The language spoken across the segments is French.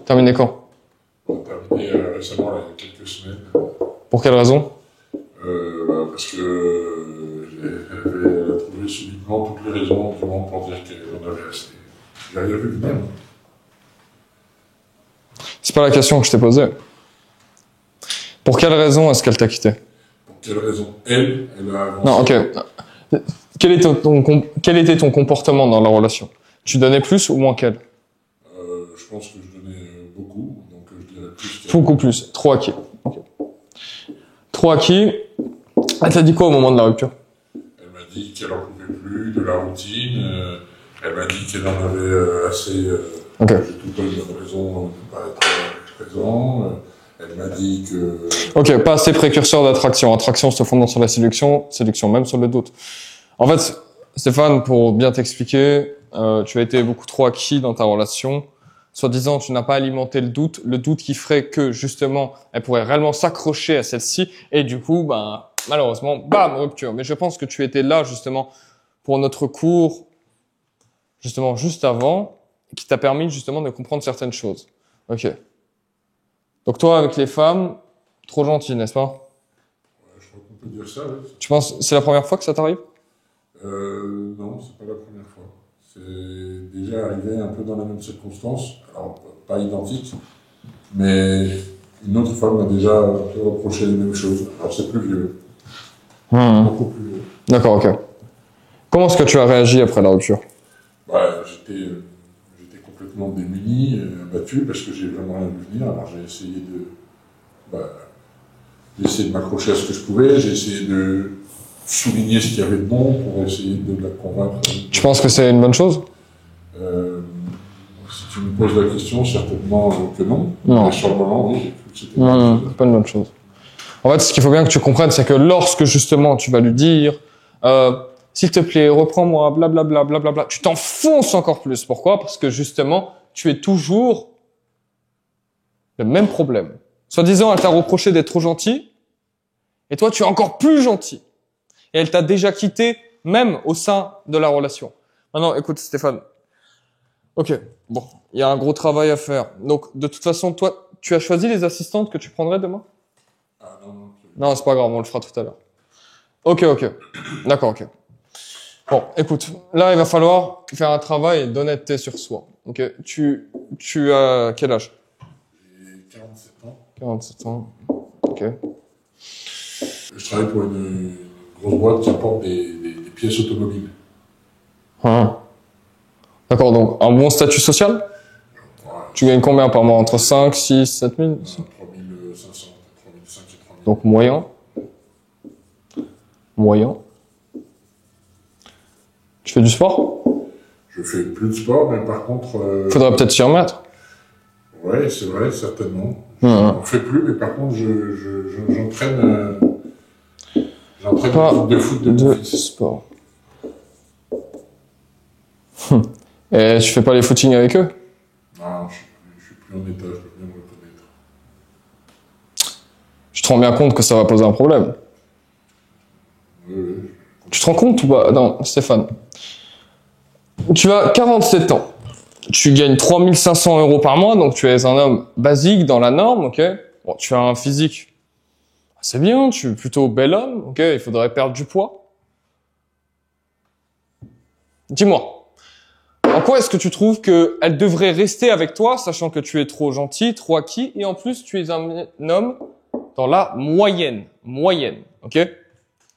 Terminé quand? Terminé récemment, là, il y a quelques semaines. Pour quelle raison? Parce que j'avais trouvé subitement toutes les raisons du monde pour dire qu'on avait assez. J'ai rien vu venir. C'est pas la question que je t'ai posée. Pour quelle raison est-ce qu'elle t'a quitté? Pour quelle raison? Elle a avancé. Non, ok. Quel était ton comportement dans la relation? Tu donnais plus ou moins qu'elle? Je pense que je donnais beaucoup, donc je dirais plus qu'elle. Beaucoup plus. Trop à qui? Okay. Trop à qui? Elle t'a dit quoi au moment de la rupture? Elle m'a dit qu'elle en pouvait plus de la routine. Elle m'a dit qu'elle en avait assez. Okay. J'ai tout pas eu de raison de ne pas être présent. Elle m'a dit que... Ok, pas assez précurseur d'attraction. Attraction se fondant sur la séduction, séduction même sur le doute. En fait, Stéphane, pour bien t'expliquer, tu as été beaucoup trop acquis dans ta relation. Soi-disant, tu n'as pas alimenté le doute qui ferait que, justement, elle pourrait réellement s'accrocher à celle-ci. Et du coup, ben, malheureusement, bam, rupture. Mais je pense que tu étais là, justement, pour notre cours, justement, juste avant, qui t'a permis, justement, de comprendre certaines choses. Ok. Donc toi, avec les femmes, trop gentil, n'est-ce pas? Ouais, je crois qu'on peut dire ça, oui. Tu penses, c'est la première fois que ça t'arrive? Non, c'est pas la première fois. C'est déjà arrivé un peu dans la même circonstance, alors pas identique, mais une autre femme m'a déjà un peu reproché les mêmes choses. Alors c'est plus vieux. Beaucoup plus vieux. D'accord, ok. Comment est-ce que tu as réagi après la rupture? J'étais complètement démuni, abattu, parce que j'ai vraiment rien vu venir. Alors j'ai essayé de m'accrocher à ce que je pouvais, j'ai essayé de souligner ce qu'il y avait de bon pour essayer de la convaincre. Tu penses que c'est une bonne chose? Si tu me poses la question, certainement que non. Non. Mais sur le moment, oui, j'ai cru que c'était Non, c'est pas une bonne chose. En fait, ce qu'il faut bien que tu comprennes, c'est que lorsque justement tu vas lui dire s'il te plaît, reprends-moi, blablabla, blablabla, tu t'enfonces encore plus. Pourquoi? Parce que justement, tu es toujours le même problème. Soi-disant, elle t'a reproché d'être trop gentil, et toi, tu es encore plus gentil. Et elle t'a déjà quitté, même au sein de la relation. Maintenant, écoute, Stéphane. Ok, bon, il y a un gros travail à faire. Donc, de toute façon, toi, tu as choisi les assistantes que tu prendrais demain? Ah non. Non, c'est pas grave, on le fera tout à l'heure. Ok. D'accord, ok. Bon, écoute, là, il va falloir faire un travail d'honnêteté sur soi. Ok, tu as quel âge? J'ai 47 ans. 47 ans. Ok. Je travaille pour une grosse boîte qui apporte des pièces automobiles. D'accord, donc un bon statut social? Ouais, Tu gagnes combien par mois? Entre 5, 6, 7 000? 3500, 3500 et 3000. Donc moyen. Tu fais du sport? Je fais plus de sport, mais par contre... Faudrait peut-être s'y remettre. Ouais, c'est vrai, certainement. J'en fais plus, mais par contre, j'entraîne... J'entraîne Pas l'équipe de foot de mon fils. sport. Et tu fais pas les footings avec eux? Non, je suis plus en état, je peux bien me reconnaître. Je te rends bien compte que ça va poser un problème. Oui. Tu te rends compte ou pas? Non, Stéphane. Tu as 47 ans. Tu gagnes 3500 € par mois, donc tu es un homme basique dans la norme, ok? Bon, tu as un physique. C'est bien, tu es plutôt bel homme, ok? Il faudrait perdre du poids. Dis-moi, en quoi est-ce que tu trouves qu'elle devrait rester avec toi, sachant que tu es trop gentil, trop acquis, et en plus tu es un homme dans la moyenne, ok?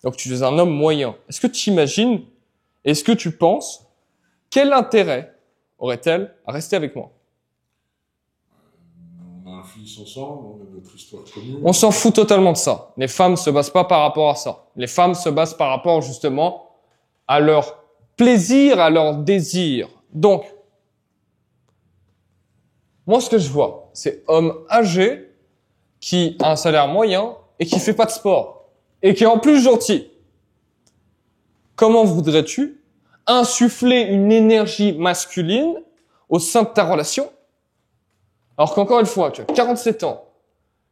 Donc tu es un homme moyen. Est-ce que tu imagines, est-ce que tu penses, quel intérêt aurait-elle à rester avec moi? On a un fils ensemble, on a notre histoire commune. On s'en fout totalement de ça. Les femmes se basent pas par rapport à ça. Les femmes se basent par rapport justement à leur plaisir, à leur désir. Donc, moi ce que je vois, c'est homme âgé qui a un salaire moyen et qui fait pas de sport et qui est en plus gentil. Comment voudrais-tu insuffler une énergie masculine au sein de ta relation, alors qu'encore une fois, tu as 47 ans,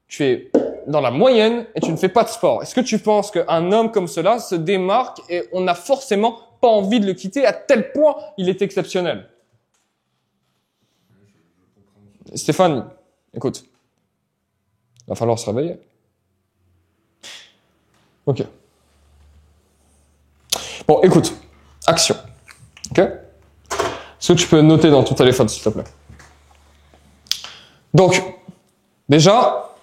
tu es dans la moyenne et tu ne fais pas de sport? Est-ce que tu penses qu'un homme comme cela se démarque et on n'a forcément pas envie de le quitter à tel point il est exceptionnel? Stéphane, écoute. Il va falloir se réveiller. Ok. Bon, écoute. Action. Ok? Est-ce que tu peux noter dans ton téléphone, s'il te plaît? Donc, déjà,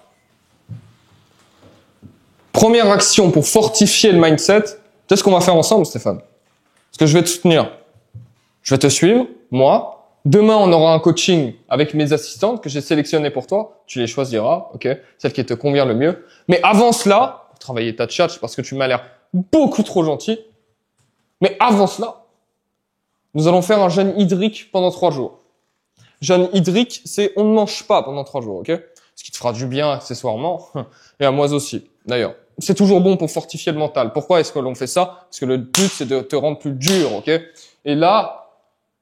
première action pour fortifier le mindset, c'est ce qu'on va faire ensemble, Stéphane. Parce que je vais te soutenir. Je vais te suivre, moi. Demain, on aura un coaching avec mes assistantes que j'ai sélectionnées pour toi. Tu les choisiras, ok? Celle qui te convient le mieux. Mais avant cela, travailler ta tchatch parce que tu m'as l'air beaucoup trop gentil. Mais avant cela, nous allons faire un jeûne hydrique pendant 3 jours. Jeûne hydrique, c'est on ne mange pas pendant 3 jours, ok? Ce qui te fera du bien accessoirement, et à moi aussi, d'ailleurs. C'est toujours bon pour fortifier le mental. Pourquoi est-ce que l'on fait ça? Parce que le but, c'est de te rendre plus dur, ok? Et là,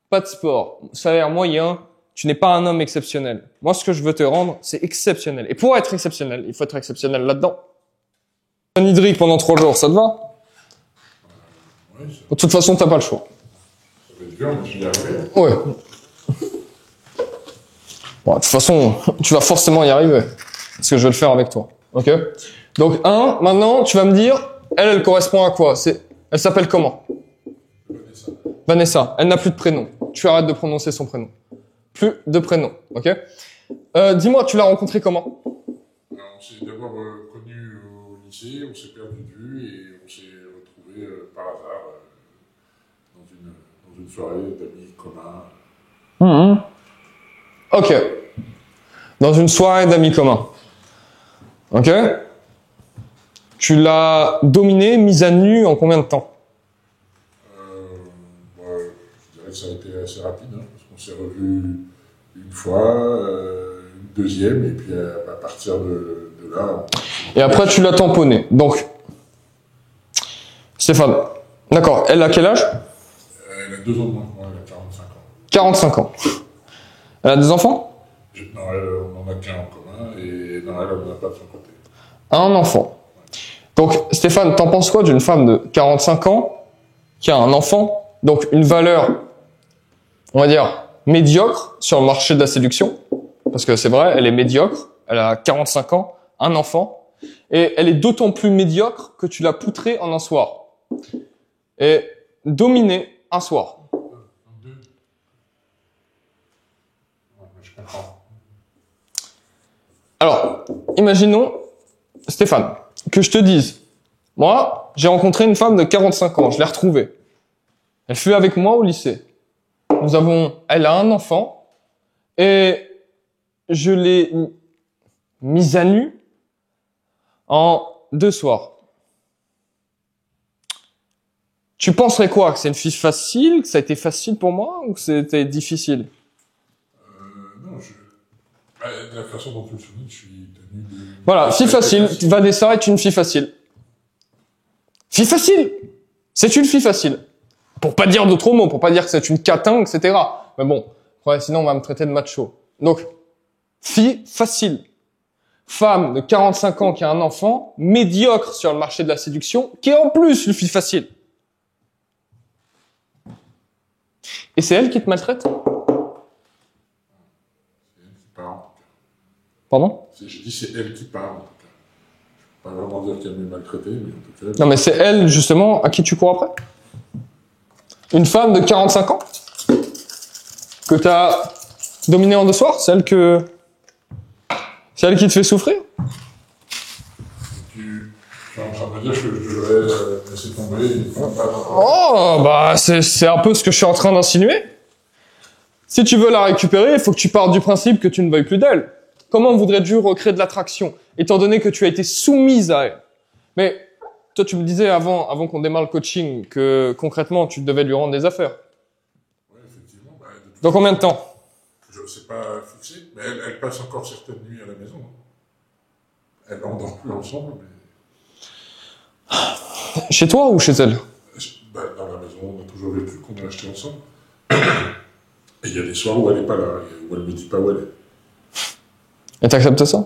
pas de sport, salaire moyen, tu n'es pas un homme exceptionnel. Moi, ce que je veux te rendre, c'est exceptionnel. Et pour être exceptionnel, il faut être exceptionnel là-dedans. Jeûne hydrique pendant 3 jours, ça te va? Oui, De toute façon, t'as pas le choix. ça va être dur, mais je vais y arriver. Ouais. Bon, de toute façon, tu vas forcément y arriver. Parce que je vais le faire avec toi. Ok? Donc, maintenant, tu vas me dire, elle correspond à quoi? Elle s'appelle comment? Vanessa. Elle n'a plus de prénom. Tu arrêtes de prononcer son prénom. Plus de prénom. Ok? Dis-moi, tu l'as rencontrée comment? Alors, on s'est d'abord connus au lycée, on s'est perdu de vue et on s'est retrouvés par hasard dans une soirée d'amis communs. Ok. Dans une soirée d'amis communs. Ok? Tu l'as dominée, mise à nu en combien de temps? Je dirais que ça a été assez rapide, hein, parce qu'on s'est revus une fois, une deuxième, et puis à partir de là... Et après, tu l'as tamponnée. Donc, Stéphane, d'accord, elle a quel âge? Elle a 2 ans de moins que moi, elle a 45 ans. 45 ans. Elle a des enfants? Non, on en a qu'un en commun, et non, elle n'en a pas de son côté. Un enfant. Donc, Stéphane, t'en penses quoi d'une femme de 45 ans qui a un enfant, donc une valeur, on va dire, médiocre sur le marché de la séduction? Parce que c'est vrai, elle est médiocre, elle a 45 ans, un enfant, et elle est d'autant plus médiocre que tu l'as poutrée en un soir. Et dominée un soir. Deux. Ouais, je comprends. Alors, imaginons, Stéphane, que je te dise, moi, j'ai rencontré une femme de 45 ans, je l'ai retrouvée. Elle fut avec moi au lycée. Elle a un enfant, et je l'ai mise à nu en 2 soirs. Tu penserais quoi? Que c'est une fille facile? Que ça a été facile pour moi? Ou que c'était difficile? Non, de la façon dont tu le soulignes, je suis tenu de... Voilà, fille facile. Vanessa est une fille facile. Fille facile! C'est une fille facile. Pour pas dire d'autres mots, pour pas dire que c'est une catin, etc. Mais bon, ouais, sinon on va me traiter de macho. Donc, fille facile. Femme de 45 ans qui a un enfant, médiocre sur le marché de la séduction, qui est en plus une fille facile. Et c'est elle qui te maltraite? C'est elle qui parle, en tout cas. Pardon? Je dis c'est elle qui parle, en tout cas. Je ne peux pas vraiment dire qu'elle m'est maltraitée, mais en tout cas... Non mais c'est elle, justement, à qui tu cours après? Une femme de 45 ans? Que t'as dominée en 2 soirs? C'est elle qui te fait souffrir? Tu es en train de me dire que je devrais laisser tomber... Oh, bah, c'est un peu ce que je suis en train d'insinuer. Si tu veux la récupérer, il faut que tu partes du principe que tu ne veuilles plus d'elle. Comment voudrais-tu recréer de l'attraction, étant donné que tu as été soumise à elle? Mais, toi, tu me disais avant qu'on démarre le coaching, que concrètement, tu devais lui rendre des affaires. Oui, effectivement. Dans combien de temps? Je ne sais pas fixer, mais elle passe encore certaines nuits à la maison. Elle n'endort plus ensemble, mais... Chez toi ou chez elle? Dans la maison, on a toujours vécu, qu'on a acheté ensemble. Et il y a des soirs où elle n'est pas là, où elle ne me dit pas où elle est. Et t'acceptes ça?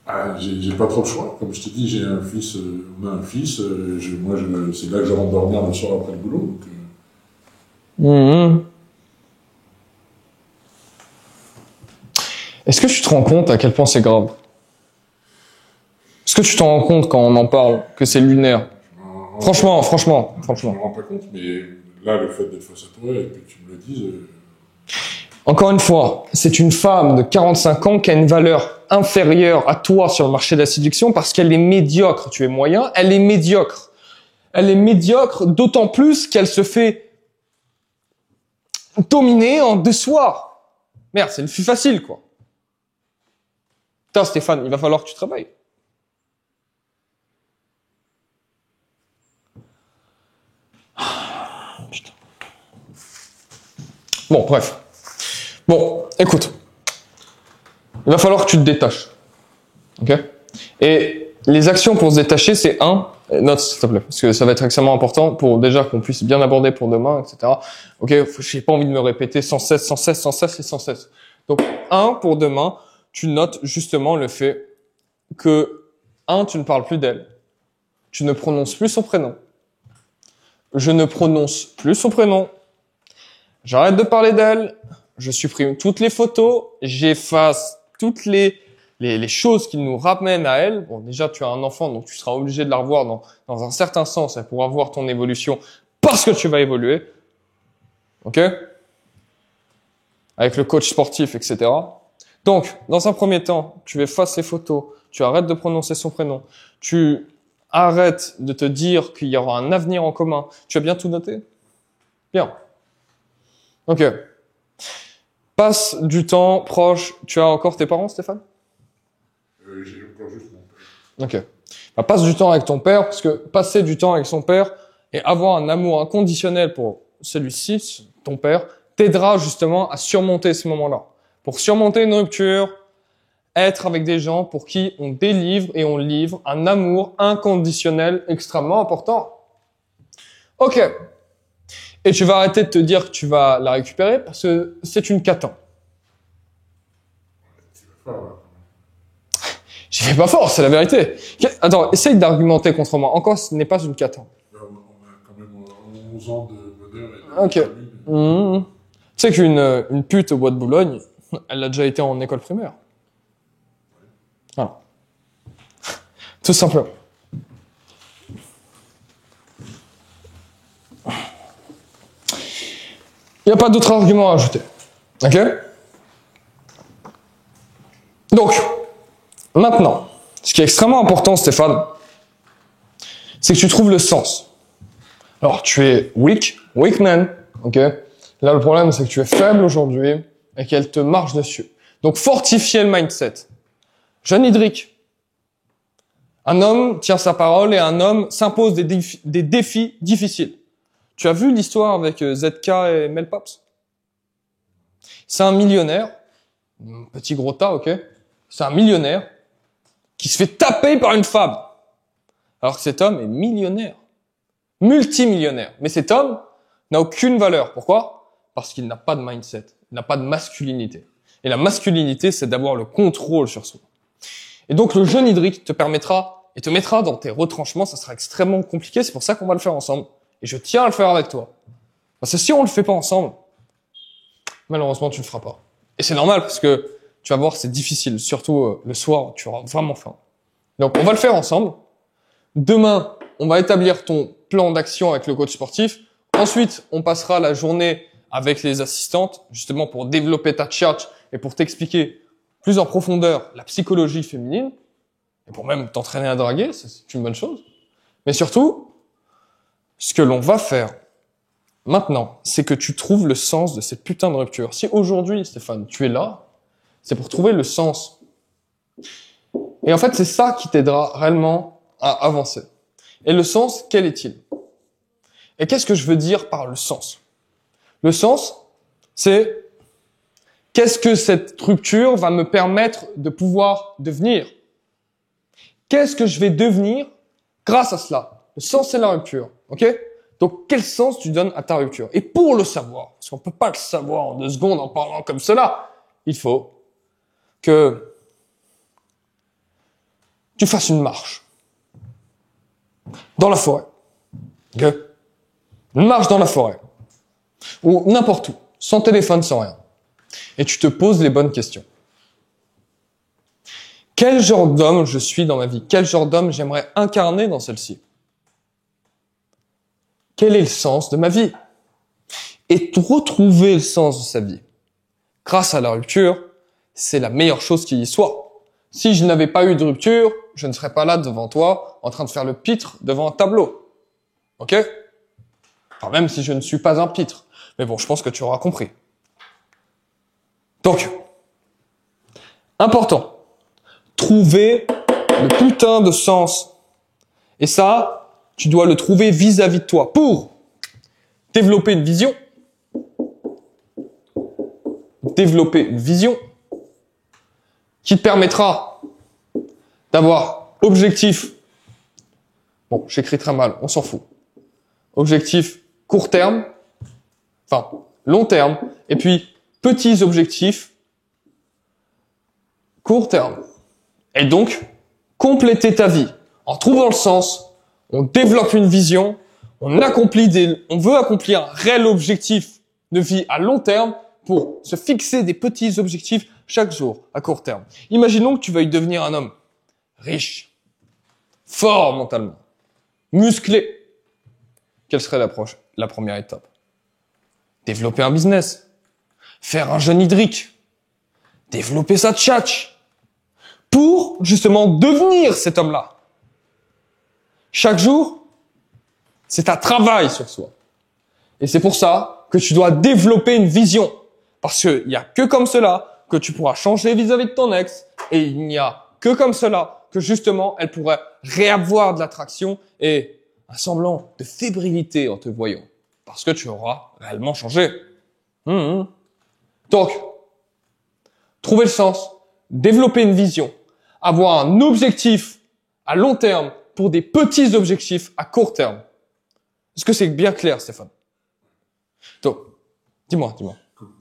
Ah, j'ai pas trop le choix. Comme je te dis, j'ai un fils, on a un fils, c'est là que je rentre dormir le soir après le boulot. Donc, Est-ce que tu te rends compte à quel point c'est grave? Est-ce que tu t'en rends compte quand on en parle, que c'est lunaire? Franchement. Je me rends pas compte, mais là, le fait d'être face à toi et que tu me le dises... Encore une fois, c'est une femme de 45 ans qui a une valeur inférieure à toi sur le marché de la séduction parce qu'elle est médiocre. Tu es moyen, elle est médiocre. Elle est médiocre d'autant plus qu'elle se fait dominer en 2 soirs. Merde, c'est le plus facile, quoi. Putain, Stéphane, il va falloir que tu travailles. Putain. Bon, bref. Bon, écoute. Il va falloir que tu te détaches. Ok? Et les actions pour se détacher, c'est note s'il te plaît, parce que ça va être extrêmement important pour déjà qu'on puisse bien aborder pour demain, etc. Ok? J'ai pas envie de me répéter sans cesse. Donc, pour demain, tu notes justement le fait que, tu ne parles plus d'elle. Tu ne prononces plus son prénom. Je ne prononce plus son prénom. J'arrête de parler d'elle. Je supprime toutes les photos. J'efface toutes les choses qui nous ramènent à elle. Bon, déjà, tu as un enfant, donc tu seras obligé de la revoir dans un certain sens. Elle pourra voir ton évolution parce que tu vas évoluer. Ok? Avec le coach sportif, etc. Donc, dans un premier temps, tu effaces les photos. Tu arrêtes de prononcer son prénom. Tu arrêtes de te dire qu'il y aura un avenir en commun. Tu as bien tout noté? Bien. Ok. Passe du temps proche. Tu as encore tes parents, Stéphane? J'ai encore juste mon père. Ok. Bah, passe du temps avec ton père, parce que passer du temps avec son père et avoir un amour inconditionnel pour celui-ci, ton père, t'aidera justement à surmonter ces moments-là. Pour surmonter une rupture, être avec des gens pour qui on délivre et on livre un amour inconditionnel extrêmement important. Ok. Et tu vas arrêter de te dire que tu vas la récupérer parce que c'est une catin. J'y vais pas fort, c'est la vérité. Attends, essaye d'argumenter contre moi. Encore, ce n'est pas une catin. On a quand même 11 ans de bonheur et Ok. Tu sais qu'une pute au bois de Boulogne, elle a déjà été en école primaire. Voilà. Tout simplement. Il n'y a pas d'autre argument à ajouter. Ok? Donc, maintenant, ce qui est extrêmement important, Stéphane, c'est que tu trouves le sens. Alors, tu es weak man, ok? Là, le problème, c'est que tu es faible aujourd'hui et qu'elle te marche dessus. Donc, fortifier le mindset. Jeune Hydrique. Un homme tient sa parole et un homme s'impose des défis difficiles. Tu as vu l'histoire avec ZK et Mel Pops? C'est un millionnaire, petit gros tas, ok? C'est un millionnaire qui se fait taper par une femme. Alors que cet homme est millionnaire, multimillionnaire. Mais cet homme n'a aucune valeur. Pourquoi? Parce qu'il n'a pas de mindset, il n'a pas de masculinité. Et la masculinité, c'est d'avoir le contrôle sur soi. Et donc le jeune Hydrique te permettra et te mettra dans tes retranchements. Ça sera extrêmement compliqué, c'est pour ça qu'on va le faire ensemble. Et je tiens à le faire avec toi. Parce que si on le fait pas ensemble, malheureusement, tu le feras pas. Et c'est normal parce que tu vas voir, c'est difficile. Surtout le soir, tu auras vraiment faim. Donc, on va le faire ensemble. Demain, on va établir ton plan d'action avec le coach sportif. Ensuite, on passera la journée avec les assistantes, justement pour développer ta tchatch et pour t'expliquer plus en profondeur la psychologie féminine. Et pour même t'entraîner à draguer, c'est une bonne chose. Mais surtout, ce que l'on va faire maintenant, c'est que tu trouves le sens de cette putain de rupture. Si aujourd'hui, Stéphane, tu es là, c'est pour trouver le sens. Et en fait, c'est ça qui t'aidera réellement à avancer. Et le sens, quel est-il? Et qu'est-ce que je veux dire par le sens? Le sens, c'est qu'est-ce que cette rupture va me permettre de pouvoir devenir? Qu'est-ce que je vais devenir grâce à cela? Le sens, c'est la rupture, ok? Donc, quel sens tu donnes à ta rupture? Et pour le savoir, parce qu'on peut pas le savoir en 2 secondes en parlant comme cela, il faut que tu fasses une marche dans la forêt, ok? Une marche dans la forêt, ou n'importe où, sans téléphone, sans rien. Et tu te poses les bonnes questions. Quel genre d'homme je suis dans ma vie? Quel genre d'homme j'aimerais incarner dans celle-ci? Quel est le sens de ma vie? Et retrouver le sens de sa vie grâce à la rupture, c'est la meilleure chose qui y soit. Si je n'avais pas eu de rupture, je ne serais pas là devant toi en train de faire le pitre devant un tableau. Ok? Enfin, même si je ne suis pas un pitre. Mais bon, je pense que tu auras compris. Donc, important, trouver le putain de sens. Et ça, tu dois le trouver vis-à-vis de toi pour développer une vision. Développer une vision qui te permettra d'avoir objectif. Bon, j'écris très mal, on s'en fout. Objectif court terme, enfin long terme, et puis petits objectifs court terme. Et donc, compléter ta vie en trouvant le sens, on développe une vision, on veut accomplir un réel objectif de vie à long terme pour se fixer des petits objectifs chaque jour à court terme. Imaginons que tu veuilles devenir un homme riche, fort mentalement, musclé. Quelle serait la première étape? Développer un business, faire un jeûne hydrique, développer sa tchatch, pour justement devenir cet homme-là. Chaque jour, c'est un travail sur soi. Et c'est pour ça que tu dois développer une vision. Parce qu'il n'y a que comme cela que tu pourras changer vis-à-vis de ton ex. Et il n'y a que comme cela que justement, elle pourrait réavoir de l'attraction et un semblant de fébrilité en te voyant. Parce que tu auras réellement changé. Donc, trouver le sens, développer une vision, avoir un objectif à long terme pour des petits objectifs à court terme. Est-ce que c'est bien clair, Stéphane? Donc, dis-moi.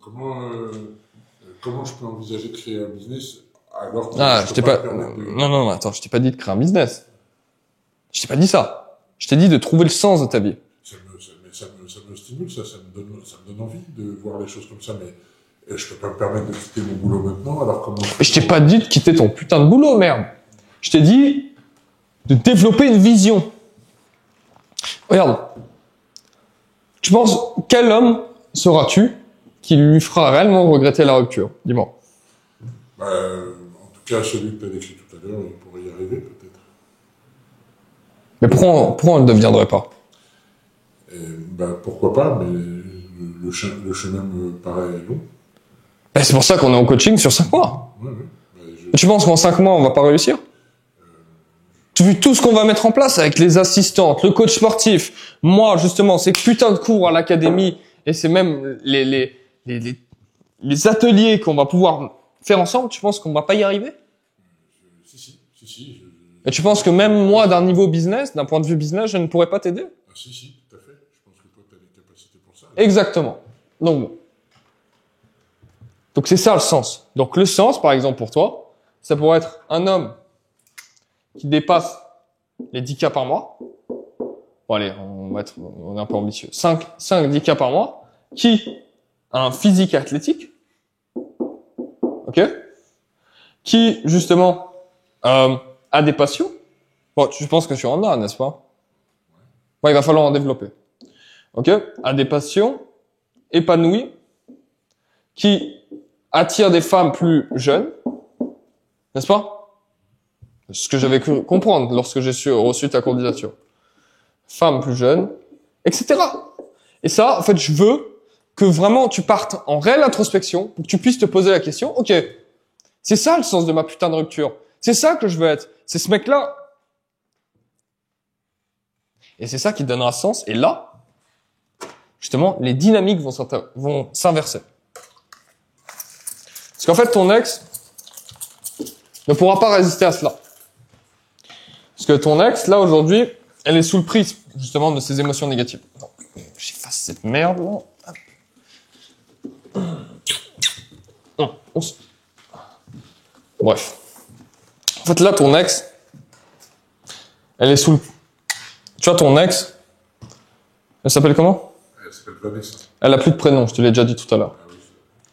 Comment je peux envisager de créer un business alors que je t'ai pas. Non, attends, je t'ai pas dit de créer un business. Je t'ai pas dit ça. Je t'ai dit de trouver le sens de ta vie. Ça me stimule, ça me donne envie de voir les choses comme ça, mais je peux pas me permettre de quitter mon boulot maintenant, alors comment... Je t'ai pas dit de quitter ton putain de boulot, merde. Je t'ai dit de développer une vision. Regarde. Tu penses, quel homme seras-tu qui lui fera réellement regretter la rupture? Dis-moi. En tout cas, celui que tu as décrit tout à l'heure, il pourrait y arriver, peut-être. Mais pourquoi on ne deviendrait pas? Pourquoi pas, mais le chemin me paraît long. C'est pour ça qu'on est en coaching sur 5 mois. Ouais. Tu penses qu'en 5 mois, on va pas réussir? Tu as vu tout ce qu'on va mettre en place avec les assistantes, le coach sportif, moi, justement, ces putains de cours à l'académie, et c'est même les ateliers qu'on va pouvoir faire ensemble, tu penses qu'on va pas y arriver? Si. Et tu penses que même moi, d'un niveau business, d'un point de vue business, je ne pourrais pas t'aider? Si, tout à fait. Je pense que toi, tu as les capacités pour ça. Exactement. Donc c'est ça le sens. Donc le sens, par exemple, pour toi, ça pourrait être un homme qui dépasse les 10 cas par mois. Bon allez, on est un peu ambitieux. 5, 10 cas par mois, qui a un physique athlétique. Ok? Qui, justement, a des passions. Bon, je pense que tu en as, n'est-ce pas? Ouais, il va falloir en développer. Ok? A des passions, épanouies, qui attire des femmes plus jeunes, n'est-ce pas? C'est ce que j'avais cru comprendre lorsque j'ai reçu ta candidature. Femmes plus jeunes, etc. Et ça, en fait, je veux que vraiment tu partes en réelle introspection pour que tu puisses te poser la question, ok, c'est ça le sens de ma putain de rupture. C'est ça que je veux être. C'est ce mec-là. Et c'est ça qui donnera sens. Et là, justement, les dynamiques vont s'inverser. Parce qu'en fait, ton ex ne pourra pas résister à cela. Parce que ton ex, là, aujourd'hui, elle est sous le prisme, justement, de ses émotions négatives. Donc, j'efface cette merde, là. Bref. En fait, là, ton ex, elle est sous le... Tu vois, ton ex, elle s'appelle comment? Elle s'appelle Vanessa. Elle a plus de prénom, je te l'ai déjà dit tout à l'heure. Ah oui.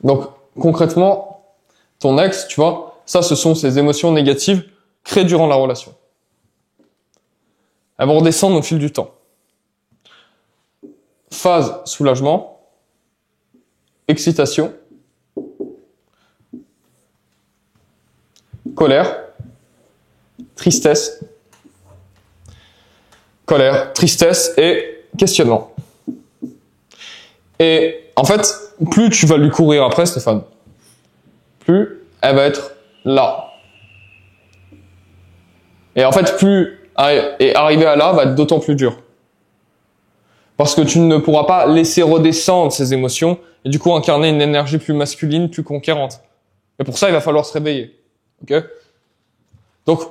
Donc, concrètement, ton ex, tu vois, Ça, ce sont ces émotions négatives créées durant la relation. Elles vont redescendre au fil du temps. Phase soulagement, excitation, colère, tristesse, et questionnement. Et en fait, plus tu vas lui courir après, Stéphane, plus elle va être là. Et en fait, arriver à là va être d'autant plus dur. Parce que tu ne pourras pas laisser redescendre ces émotions et du coup incarner une énergie plus masculine, plus conquérante. Et pour ça, il va falloir se réveiller. Ok ? Donc,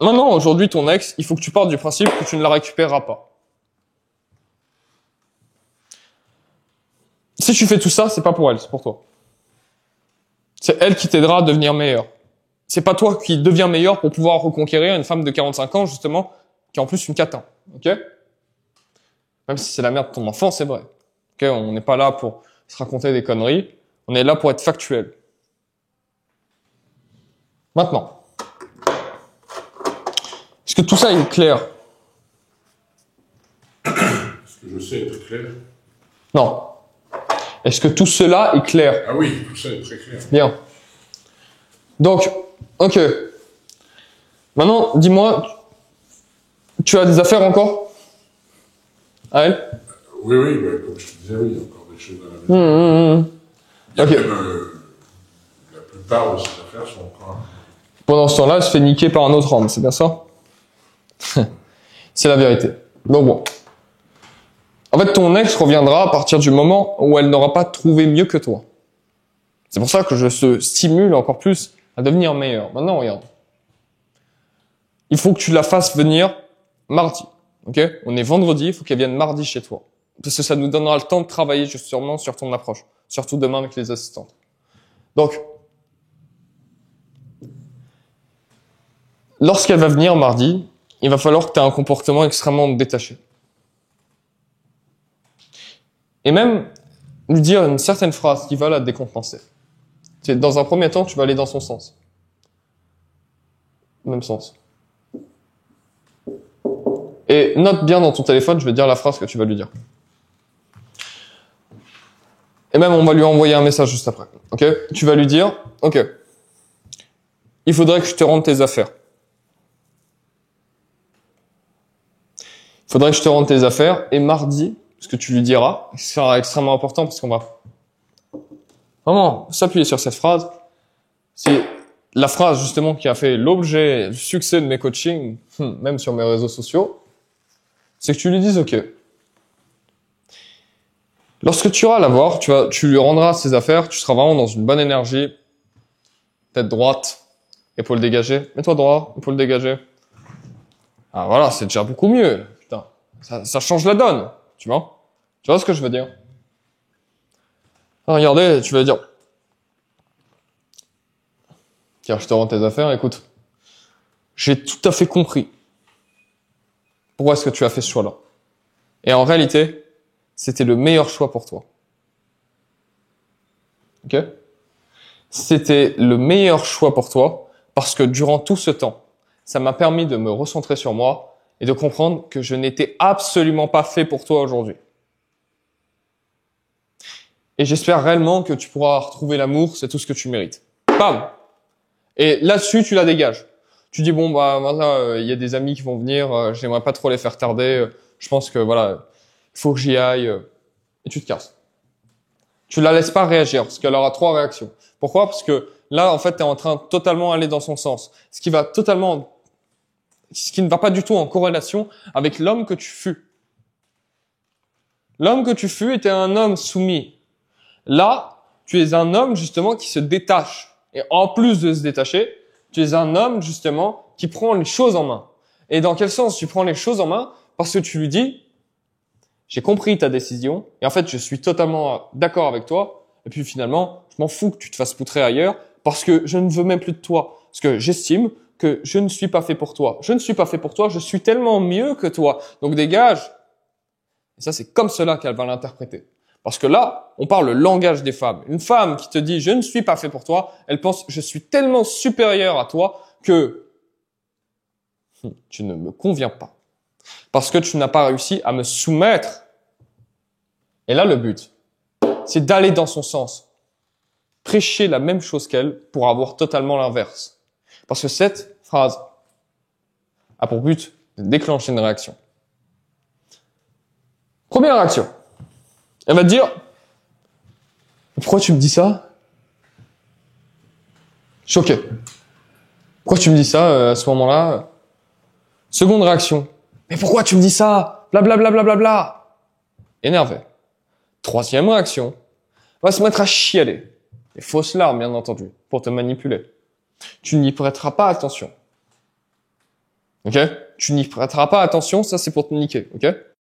maintenant, aujourd'hui, ton ex, il faut que tu partes du principe que tu ne la récupéreras pas. Si tu fais tout ça, c'est pas pour elle, c'est pour toi. C'est elle qui t'aidera à devenir meilleur. C'est pas toi qui deviens meilleur pour pouvoir reconquérir une femme de 45 ans, justement, qui est en plus une catin. Ok ? Même si c'est la merde de ton enfant, c'est vrai. Ok ? On n'est pas là pour se raconter des conneries. On est là pour être factuel. Maintenant. Est-ce que tout ça est clair ? Est-ce que je sais être clair ? Non. Est-ce que tout cela est clair ? Ah oui, tout ça est très clair. Bien. Donc, ok. Maintenant, dis-moi, tu as des affaires encore à elle ? Oui, comme je te disais, oui, il y a encore des choses à la maison. Il y a Ok. même, la plupart de ces affaires sont encore... Pendant ce temps-là, elle se fait niquer par un autre homme, c'est bien ça ? C'est la vérité. Donc bon. En fait, ton ex reviendra à partir du moment où elle n'aura pas trouvé mieux que toi. C'est pour ça que je te stimule encore plus à devenir meilleur. Maintenant, regarde. Il faut que tu la fasses venir mardi. Ok ? On est vendredi, il faut qu'elle vienne mardi chez toi. Parce que ça nous donnera le temps de travailler justement sur ton approche. Surtout demain avec les assistantes. Donc, lorsqu'elle va venir mardi, il va falloir que tu aies un comportement extrêmement détaché. Et même lui dire une certaine phrase qui va la décompenser. Dans un premier temps, tu vas aller dans son sens. Même sens. Et note bien dans ton téléphone, je vais te dire la phrase que tu vas lui dire. Et même, on va lui envoyer un message juste après. Ok ? Tu vas lui dire, ok, il faudrait que je te rende tes affaires. Il faudrait que je te rende tes affaires. Et mardi, ce que tu lui diras, ce sera extrêmement important parce qu'on va vraiment s'appuyer sur cette phrase. C'est la phrase justement qui a fait l'objet du succès de mes coachings, même sur mes réseaux sociaux. C'est que tu lui dises, ok, lorsque tu iras la voir, tu lui rendras ses affaires, tu seras vraiment dans une bonne énergie, tête droite, épaule dégagée, mets-toi droit, épaule dégagée. Ah voilà, c'est déjà beaucoup mieux, putain. Ça change la donne, tu vois ce que je veux dire? Ah, regardez, tu vas dire, tiens, je te rends tes affaires, écoute, j'ai tout à fait compris pourquoi est-ce que tu as fait ce choix-là. Et en réalité, c'était le meilleur choix pour toi. Ok? C'était le meilleur choix pour toi parce que durant tout ce temps, ça m'a permis de me recentrer sur moi et de comprendre que je n'étais absolument pas fait pour toi aujourd'hui. Et j'espère réellement que tu pourras retrouver l'amour, c'est tout ce que tu mérites. Bam! Et là-dessus, tu la dégages. Tu dis, bon, bah, maintenant, il y a des amis qui vont venir, j'aimerais pas trop les faire tarder, je pense que, voilà, il faut que j'y aille, et tu te casses. Tu la laisses pas réagir, parce qu'elle aura 3 réactions. Pourquoi? Parce que là, en fait, tu es en train de totalement aller dans son sens. Ce qui ne va pas du tout en corrélation avec l'homme que tu fus. L'homme que tu fus était un homme soumis. Là, tu es un homme, justement, qui se détache. Et en plus de se détacher, tu es un homme, justement, qui prend les choses en main. Et dans quel sens tu prends les choses en main? Parce que tu lui dis, j'ai compris ta décision, et en fait, je suis totalement d'accord avec toi, et puis finalement, je m'en fous que tu te fasses poutrer ailleurs, parce que je ne veux même plus de toi. Parce que j'estime que je ne suis pas fait pour toi. Je ne suis pas fait pour toi, je suis tellement mieux que toi. Donc dégage. Et ça, c'est comme cela qu'elle va l'interpréter. Parce que là, on parle le langage des femmes. Une femme qui te dit « je ne suis pas fait pour toi », elle pense « je suis tellement supérieur à toi que tu ne me conviens pas. Parce que tu n'as pas réussi à me soumettre. » Et là, le but, c'est d'aller dans son sens. Prêcher la même chose qu'elle pour avoir totalement l'inverse. Parce que cette phrase a pour but de déclencher une réaction. Première réaction. Elle va te dire « pourquoi tu me dis ça ?» Choqué. Pourquoi tu me dis ça à ce moment-là? Seconde réaction. « mais pourquoi tu me dis ça? Blablabla. Bla, bla, bla, bla. » Énervé. Troisième réaction. Va se mettre à chialer. Des fausses larmes, bien entendu, pour te manipuler. Tu n'y prêteras pas attention. Ok? Tu n'y prêteras pas attention, ça c'est pour te niquer. Ok?